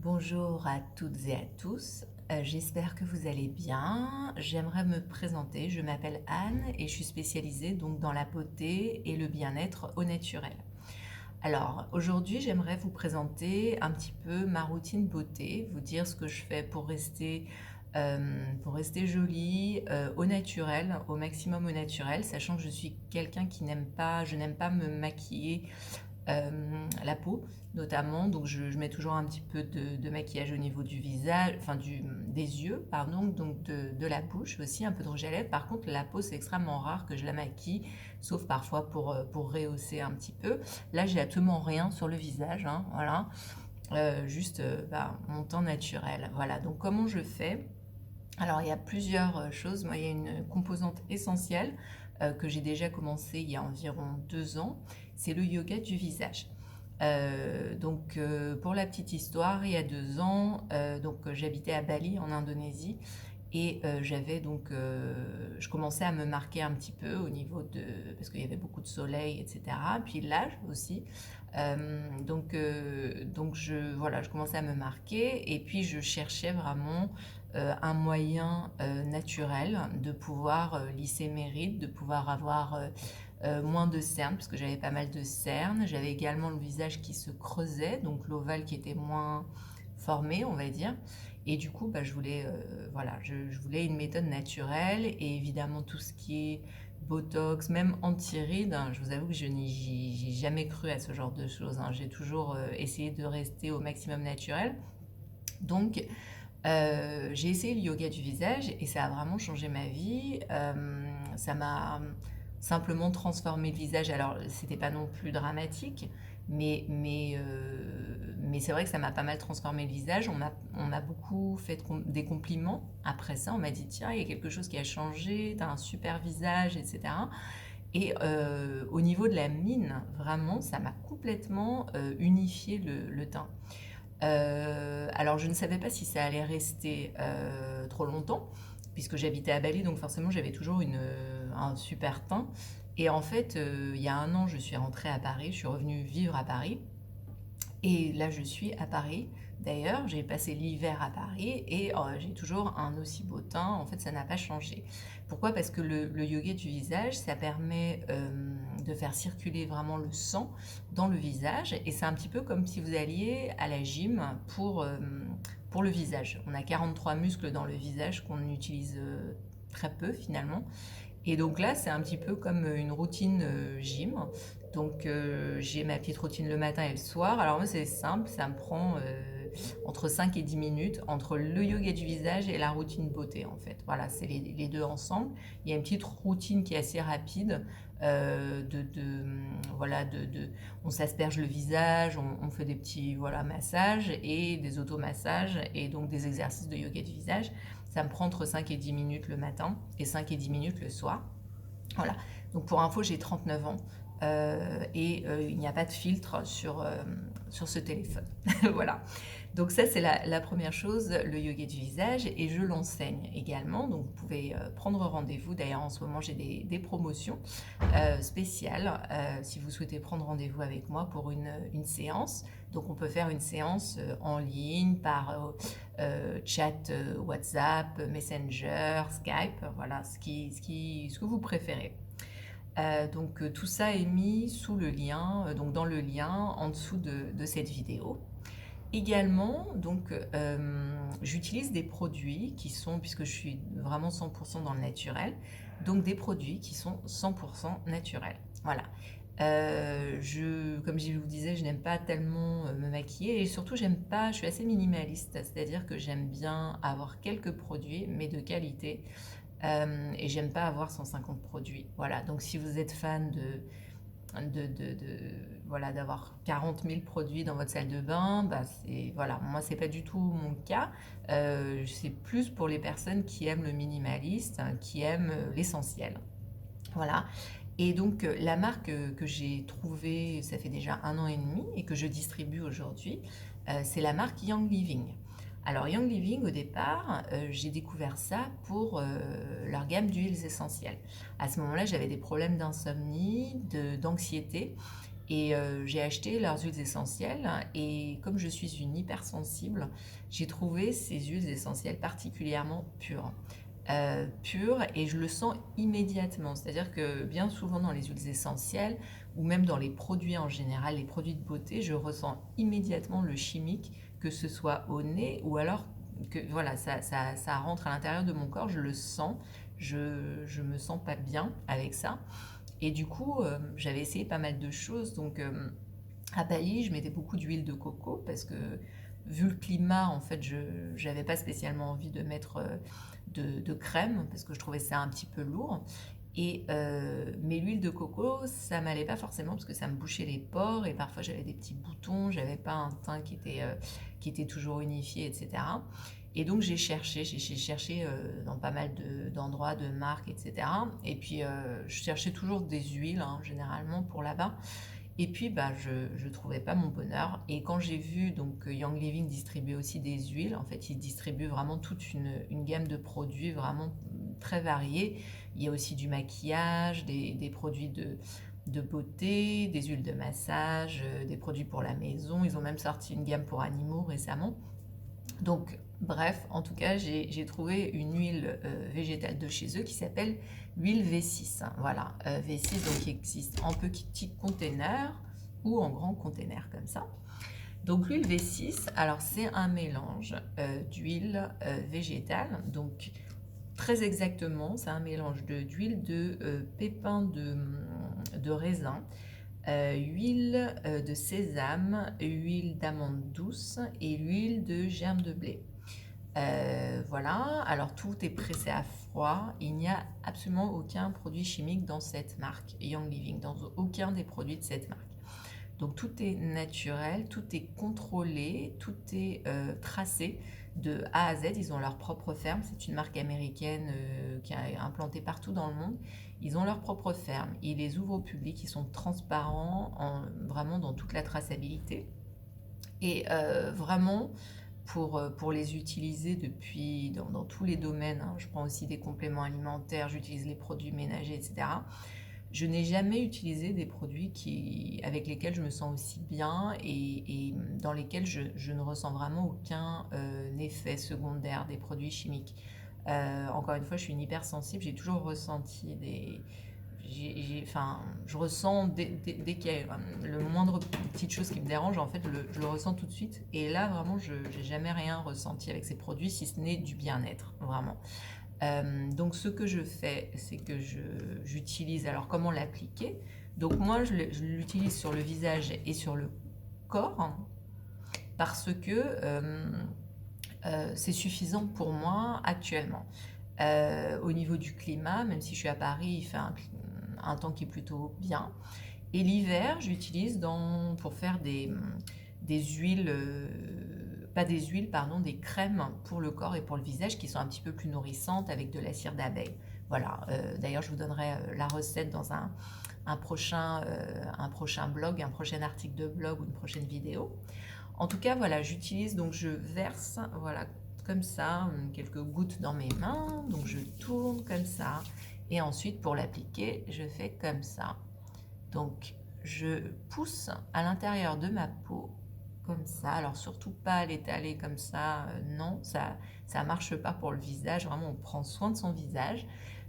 Bonjour à toutes et à tous, j'espère que vous allez bien. J'aimerais me présenter, je m'appelle Anne et je suis spécialisée donc dans la beauté et le bien-être au naturel. Alors aujourd'hui j'aimerais vous présenter un petit peu ma routine beauté, vous dire ce que je fais pour rester jolie au naturel, au maximum au naturel, sachant que je suis quelqu'un qui je n'aime pas me maquiller la peau notamment, donc je mets toujours un petit peu de maquillage au niveau du visage, enfin des yeux, pardon, donc de la bouche aussi, un peu de rouge à lèvres. Par contre, la peau, c'est extrêmement rare que je la maquille, sauf parfois pour rehausser un petit peu. Là, j'ai absolument rien sur le visage, hein, voilà. Juste mon teint naturel. Voilà, donc comment je fais? Alors, il y a plusieurs choses. Moi, il y a une composante essentielle que j'ai déjà commencé il y a environ 2 ans, c'est le yoga du visage. Pour la petite histoire, il y a 2 ans, j'habitais à Bali en Indonésie et je commençais à me marquer un petit peu au niveau de, parce qu'il y avait beaucoup de soleil, etc. Puis l'âge aussi. Voilà, je commençais à me marquer et puis je cherchais vraiment un moyen naturel de pouvoir lisser mes rides, de pouvoir avoir moins de cernes, parce que j'avais pas mal de cernes. J'avais également le visage qui se creusait, donc l'ovale qui était moins formé, on va dire. Et du coup, je voulais une méthode naturelle et évidemment tout ce qui est Botox, même anti-rides, hein, je vous avoue que je j'ai jamais cru à ce genre de choses, hein. J'ai toujours essayé de rester au maximum naturel. Donc, j'ai essayé le yoga du visage et ça a vraiment changé ma vie. Ça m'a simplement transformé le visage. Alors, c'était pas non plus dramatique, mais c'est vrai que ça m'a pas mal transformé le visage. On m'a beaucoup fait des compliments après ça. On m'a dit, tiens, il y a quelque chose qui a changé, t'as un super visage, etc. Et au niveau de la mine, vraiment, ça m'a complètement unifié le teint. Alors je ne savais pas si ça allait rester trop longtemps, puisque j'habitais à Bali, donc forcément j'avais toujours un super teint. Et en fait, il y a 1 an, je suis rentrée à Paris, je suis revenue vivre à Paris. Et là, je suis à Paris. D'ailleurs, j'ai passé l'hiver à Paris et j'ai toujours un aussi beau teint. En fait, ça n'a pas changé. Pourquoi? Parce que le yoga du visage, ça permet de faire circuler vraiment le sang dans le visage. Et c'est un petit peu comme si vous alliez à la gym pour le visage. On a 43 muscles dans le visage qu'on utilise très peu finalement. Et donc là, c'est un petit peu comme une routine gym. Donc j'ai ma petite routine le matin et le soir. Alors moi, c'est simple, ça me prend entre 5 et 10 minutes entre le yoga du visage et la routine beauté en fait. Voilà, c'est les deux ensemble. Il y a une petite routine qui est assez rapide. On s'asperge le visage, on fait des petits massages et des automassages et donc des exercices de yoga du visage. Ça me prend entre 5 et 10 minutes le matin et 5 et 10 minutes le soir. Voilà. Donc pour info, j'ai 39 ans il n'y a pas de filtre sur ce téléphone. Voilà. Donc ça, c'est la première chose, le yoga du visage, et je l'enseigne également. Donc vous pouvez prendre rendez-vous. D'ailleurs, en ce moment, j'ai des promotions spéciales si vous souhaitez prendre rendez-vous avec moi pour une séance. Donc on peut faire une séance en ligne par chat WhatsApp, Messenger, Skype, voilà, ce que vous préférez. Tout ça est mis sous le lien, donc dans le lien en dessous de cette vidéo. Également, j'utilise des produits qui sont, puisque je suis vraiment 100% dans le naturel, donc des produits qui sont 100% naturels. Voilà. Comme je vous disais, je n'aime pas tellement me maquiller et surtout je suis assez minimaliste, c'est-à-dire que j'aime bien avoir quelques produits, mais de qualité. Et j'aime pas avoir 150 produits. Voilà, donc si vous êtes fan voilà, d'avoir 40 000 produits dans votre salle de bain, voilà, moi c'est pas du tout mon cas. C'est plus pour les personnes qui aiment le minimaliste, hein, qui aiment l'essentiel. Voilà. Et donc la marque que j'ai trouvée, ça fait déjà 1 an et demi et que je distribue aujourd'hui, c'est la marque Young Living. Alors Young Living, au départ, j'ai découvert ça pour leur gamme d'huiles essentielles. À ce moment-là, j'avais des problèmes d'insomnie, d'anxiété. Et j'ai acheté leurs huiles essentielles et comme je suis une hypersensible, j'ai trouvé ces huiles essentielles particulièrement pures. Pures et je le sens immédiatement. C'est-à-dire que bien souvent dans les huiles essentielles ou même dans les produits en général, les produits de beauté, je ressens immédiatement le chimique, que ce soit au nez ou alors que voilà, ça rentre à l'intérieur de mon corps, je le sens, je me sens pas bien avec ça. Et du coup, j'avais essayé pas mal de choses. Donc, à Bali, je mettais beaucoup d'huile de coco parce que, vu le climat, en fait, je n'avais pas spécialement envie de mettre de crème parce que je trouvais ça un petit peu lourd. Mais l'huile de coco, ça m'allait pas forcément parce que ça me bouchait les pores et parfois j'avais des petits boutons, j'avais pas un teint qui était toujours unifié, etc. Et donc j'ai cherché dans pas mal d'endroits, de marques, etc. Et puis je cherchais toujours des huiles, hein, généralement pour là-bas. Et puis bah, je trouvais pas mon bonheur. Et quand j'ai vu donc Young Living distribuer aussi des huiles, en fait ils distribuent vraiment toute une gamme de produits vraiment très variés. Il y a aussi du maquillage, des produits de beauté, des huiles de massage, des produits pour la maison. Ils ont même sorti une gamme pour animaux récemment. Donc, bref, en tout cas, j'ai trouvé une huile végétale de chez eux qui s'appelle l'huile V6. Hein, voilà, V6 donc, qui existe en petit container ou en grand container comme ça. Donc l'huile V6, alors c'est un mélange d'huile végétale. Donc très exactement, c'est un mélange d'huile de pépins de raisin, huile de sésame, huile d'amande douce et l'huile de germe de blé. Voilà, alors tout est pressé à froid. Il n'y a absolument aucun produit chimique dans cette marque, Young Living, dans aucun des produits de cette marque. Donc tout est naturel, tout est contrôlé, tout est tracé de A à Z. Ils ont leur propre ferme, c'est une marque américaine qui est implantée partout dans le monde. Ils ont leur propre ferme, ils les ouvrent au public, ils sont transparents vraiment dans toute la traçabilité. Et vraiment, pour les utiliser dans tous les domaines, hein, je prends aussi des compléments alimentaires, j'utilise les produits ménagers, etc. Je n'ai jamais utilisé des produits avec lesquels je me sens aussi bien et dans lesquels je ne ressens vraiment aucun effet secondaire des produits chimiques. Encore une fois, je suis une hypersensible, j'ai toujours ressenti enfin, je ressens dès qu'il y a le moindre petite chose qui me dérange, en fait, je le ressens tout de suite. Et là, vraiment, je n'ai jamais rien ressenti avec ces produits, si ce n'est du bien-être, vraiment. Donc ce que je fais, c'est que j'utilise, alors comment l'appliquer? Donc moi je l'utilise sur le visage et sur le corps hein, parce que c'est suffisant pour moi actuellement. Au niveau du climat, même si je suis à Paris, il fait un temps qui est plutôt bien. Et l'hiver, j'utilise pour faire des huiles, pas des huiles, pardon, des crèmes pour le corps et pour le visage qui sont un petit peu plus nourrissantes avec de la cire d'abeille. Voilà, d'ailleurs je vous donnerai la recette dans un prochain blog, un prochain article de blog ou une prochaine vidéo. En tout cas, voilà, j'utilise, donc je verse, voilà, comme ça, quelques gouttes dans mes mains, donc je tourne comme ça, et ensuite pour l'appliquer, je fais comme ça. Donc, je pousse à l'intérieur de ma peau, comme ça. Alors, surtout pas l'étaler comme ça, non, ça marche pas pour le visage. Vraiment, on prend soin de son visage.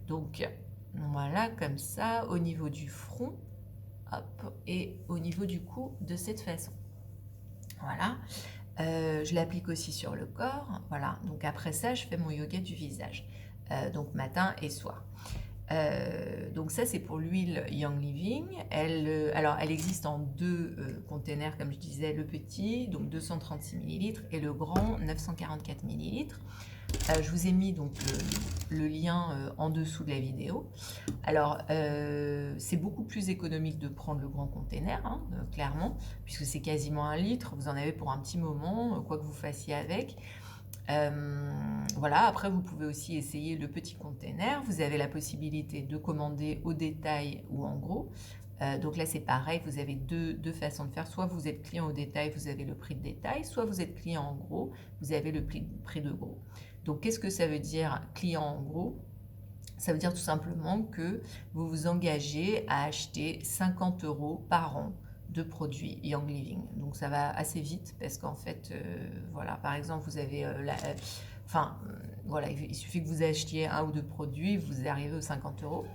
Donc, voilà, comme ça, au niveau du front, hop, et au niveau du cou, de cette façon. Voilà. Je l'applique aussi sur le corps. Voilà. Donc, après ça, je fais mon yoga du visage. Donc, matin et soir. Donc ça c'est pour l'huile Young Living. Alors elle existe en deux containers comme je disais, le petit donc 236 ml et le grand 944 ml. Je vous ai mis donc le lien en dessous de la vidéo. Alors c'est beaucoup plus économique de prendre le grand container, hein, clairement, puisque c'est quasiment 1 litre, vous en avez pour un petit moment, quoi que vous fassiez avec. Voilà, après vous pouvez aussi essayer le petit container. Vous avez la possibilité de commander au détail ou en gros. Donc là c'est pareil, vous avez deux façons de faire. Soit vous êtes client au détail, vous avez le prix de détail. Soit vous êtes client en gros, vous avez le prix de gros. Donc qu'est-ce que ça veut dire client en gros? Ça veut dire tout simplement que vous vous engagez à acheter 50 € par an de produits Young Living. Donc ça va assez vite parce qu'en fait, voilà, par exemple, vous avez voilà, il suffit que vous achetiez un ou deux produits, vous arrivez aux 50 euros.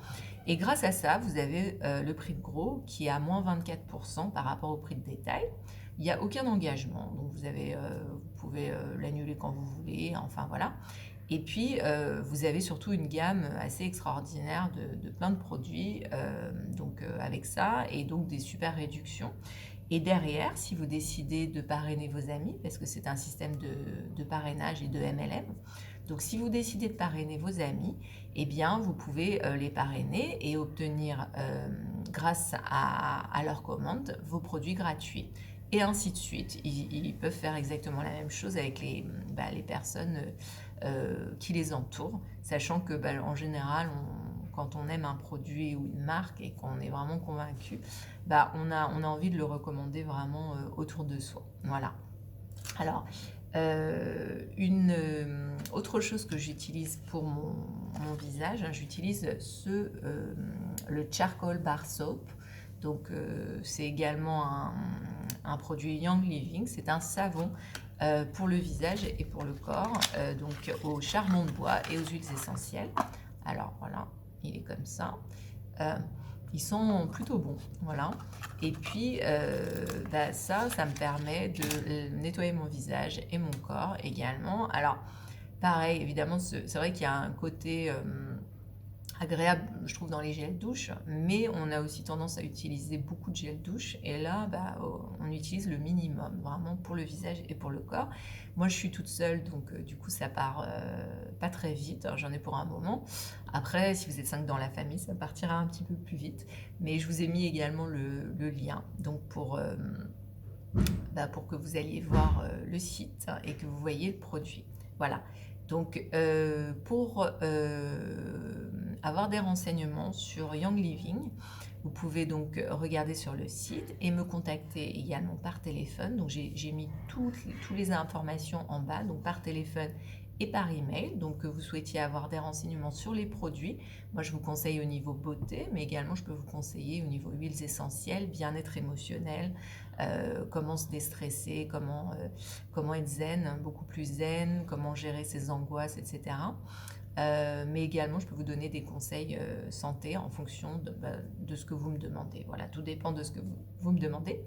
Et grâce à ça, vous avez le prix de gros qui est à moins 24% par rapport au prix de détail. Il n'y a aucun engagement, donc vous pouvez l'annuler quand vous voulez, enfin voilà. Et puis, vous avez surtout une gamme assez extraordinaire de plein de produits, avec ça, et donc des super réductions. Et derrière, si vous décidez de parrainer vos amis, parce que c'est un système de parrainage et de MLM, donc si vous décidez de parrainer vos amis, eh bien, vous pouvez les parrainer et obtenir, grâce à leur commande, vos produits gratuits. Et ainsi de suite. Ils peuvent faire exactement la même chose avec les personnes qui les entourent, sachant que en général, quand on aime un produit ou une marque et qu'on est vraiment convaincu, on a envie de le recommander vraiment autour de soi. Voilà. Alors, une autre chose que j'utilise pour mon visage, hein, j'utilise le Charcoal Bar Soap. Donc, c'est également un produit Young Living. C'est un savon pour le visage et pour le corps, donc au charbon de bois et aux huiles essentielles. Alors voilà, il est comme ça. Ils sont plutôt bons, voilà. Et puis, ça me permet de nettoyer mon visage et mon corps également. Alors, pareil, évidemment, c'est vrai qu'il y a un côté agréable, je trouve, dans les gels douche, mais on a aussi tendance à utiliser beaucoup de gel douche, et là, on utilise le minimum, vraiment, pour le visage et pour le corps. Moi, je suis toute seule, donc du coup, ça part pas très vite, j'en ai pour un moment. Après, si vous êtes 5 dans la famille, ça partira un petit peu plus vite, mais je vous ai mis également le lien, donc pour que vous alliez voir le site et que vous voyez le produit. Voilà. Donc, pour avoir des renseignements sur Young Living, vous pouvez donc regarder sur le site et me contacter également par téléphone. Donc, j'ai mis toutes les informations en bas, donc par téléphone et par email. Donc, que vous souhaitiez avoir des renseignements sur les produits, moi je vous conseille au niveau beauté, mais également je peux vous conseiller au niveau huiles essentielles, bien-être émotionnel, comment se déstresser, comment être zen, beaucoup plus zen, comment gérer ses angoisses, etc. Mais également, je peux vous donner des conseils santé en fonction de ce que vous me demandez. Voilà, tout dépend de ce que vous me demandez.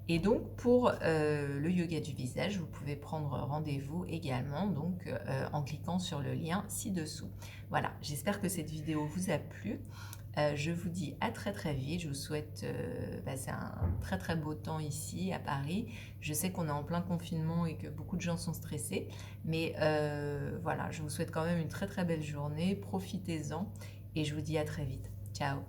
Et donc, pour le yoga du visage, vous pouvez prendre rendez-vous également donc, en cliquant sur le lien ci-dessous. Voilà, j'espère que cette vidéo vous a plu. Je vous dis à très très vite. Je vous souhaite c'est un très très beau temps ici à Paris. Je sais qu'on est en plein confinement et que beaucoup de gens sont stressés, mais voilà, je vous souhaite quand même une très très belle journée. Profitez-en et je vous dis à très vite. Ciao.